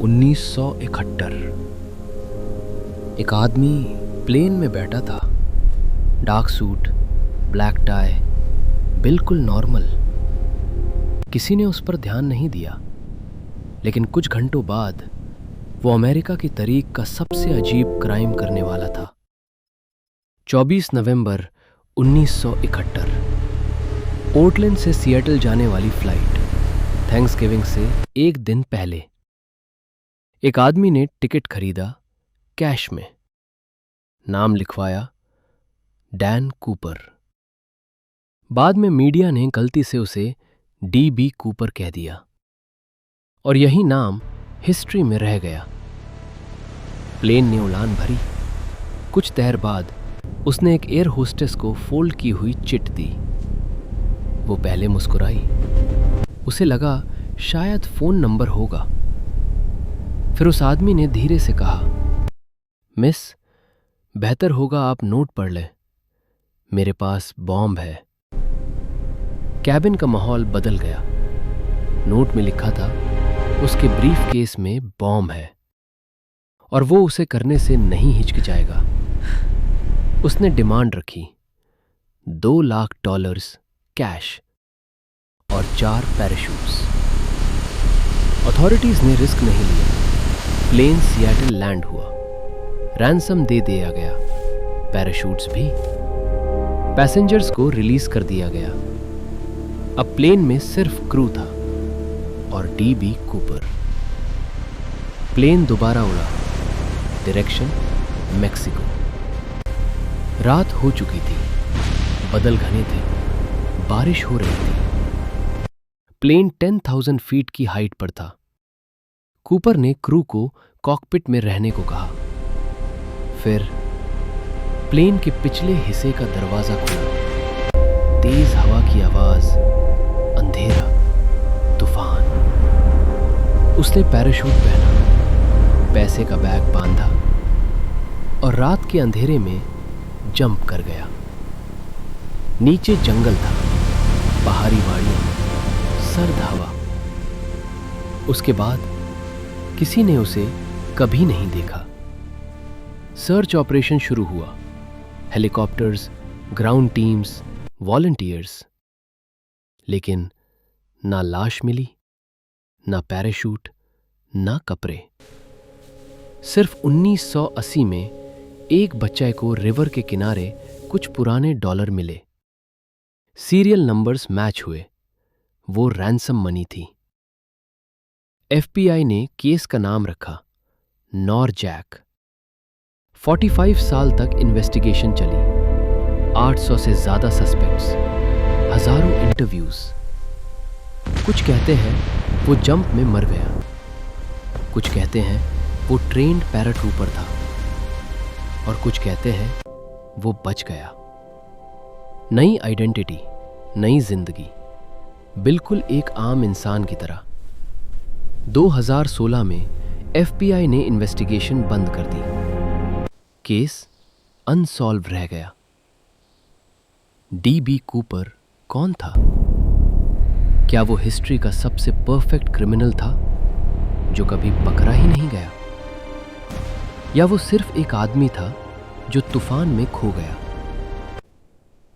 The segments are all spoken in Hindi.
1971। एक आदमी प्लेन में बैठा था, डार्क सूट, ब्लैक टाई, बिल्कुल नॉर्मल। किसी ने उस पर ध्यान नहीं दिया, लेकिन कुछ घंटों बाद वो अमेरिका की तारीख का सबसे अजीब क्राइम करने वाला था। 24 नवंबर 1971, पोर्टलैंड से सिएटल जाने वाली फ्लाइट, थैंक्सगिविंग से एक दिन पहले। एक आदमी ने टिकट खरीदा कैश में, नाम लिखवाया डैन कूपर। बाद में मीडिया ने गलती से उसे D.B. कूपर कह दिया और यही नाम हिस्ट्री में रह गया। प्लेन ने उड़ान भरी। कुछ देर बाद उसने एक एयर होस्टेस को फोल्ड की हुई चिट दी। वो पहले मुस्कुराई, उसे लगा शायद फोन नंबर होगा। फिर उस आदमी ने धीरे से कहा, मिस, बेहतर होगा आप नोट पढ़ लें, मेरे पास बॉम्ब है। कैबिन का माहौल बदल गया। नोट में लिखा था उसके ब्रीफ केस में बॉम्ब है और वो उसे करने से नहीं हिचकिचाएगा। उसने डिमांड रखी, $2 लाख कैश और 4 पैराशूट्स। अथॉरिटीज ने रिस्क नहीं लिया। प्लेन सिएटल लैंड हुआ, रैंसम दे दिया गया, पैराशूट्स भी। पैसेंजर्स को रिलीज कर दिया गया। अब प्लेन में सिर्फ क्रू था और D.B. कूपर। प्लेन दोबारा उड़ा, डायरेक्शन मेक्सिको। रात हो चुकी थी, बादल घने थे, बारिश हो रही थी। प्लेन 10,000 फीट की हाइट पर था। कूपर ने क्रू को कॉकपिट में रहने को कहा। फिर प्लेन के पिछले हिस्से का दरवाजा खुला। तेज हवा की आवाज, अंधेरा, तूफान। उसने पैराशूट पहना, पैसे का बैग बांधा और रात के अंधेरे में जंप कर गया। नीचे जंगल था, पहाड़ी वादियां, सर्द हवा। उसके बाद किसी ने उसे कभी नहीं देखा। सर्च ऑपरेशन शुरू हुआ। Helicopters, ground teams, volunteers. लेकिन ना लाश मिली, ना पैराशूट, ना कपड़े। सिर्फ 1980 में एक बच्चे को रिवर के किनारे कुछ पुराने डॉलर मिले। सीरियल नंबर्स मैच हुए। वो रैंसम मनी थी। FBI ने केस का नाम रखा नॉरजैक। 45 साल तक इन्वेस्टिगेशन चली। 800 से ज्यादा सस्पेक्ट्स, हजारों इंटरव्यूज। कुछ कहते हैं वो जंप में मर गया, कुछ कहते हैं वो ट्रेन्ड पैराट्रूपर था और कुछ कहते हैं वो बच गया। नई आइडेंटिटी, नई जिंदगी, बिल्कुल एक आम इंसान की तरह। 2016 में FBI ने इन्वेस्टिगेशन बंद कर दी। केस अनसॉल्व रह गया। D.B. कूपर कौन था? क्या वो हिस्ट्री का सबसे परफेक्ट क्रिमिनल था जो कभी पकड़ा ही नहीं गया? या वो सिर्फ एक आदमी था जो तूफान में खो गया?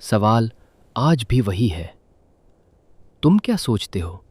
सवाल आज भी वही है। तुम क्या सोचते हो?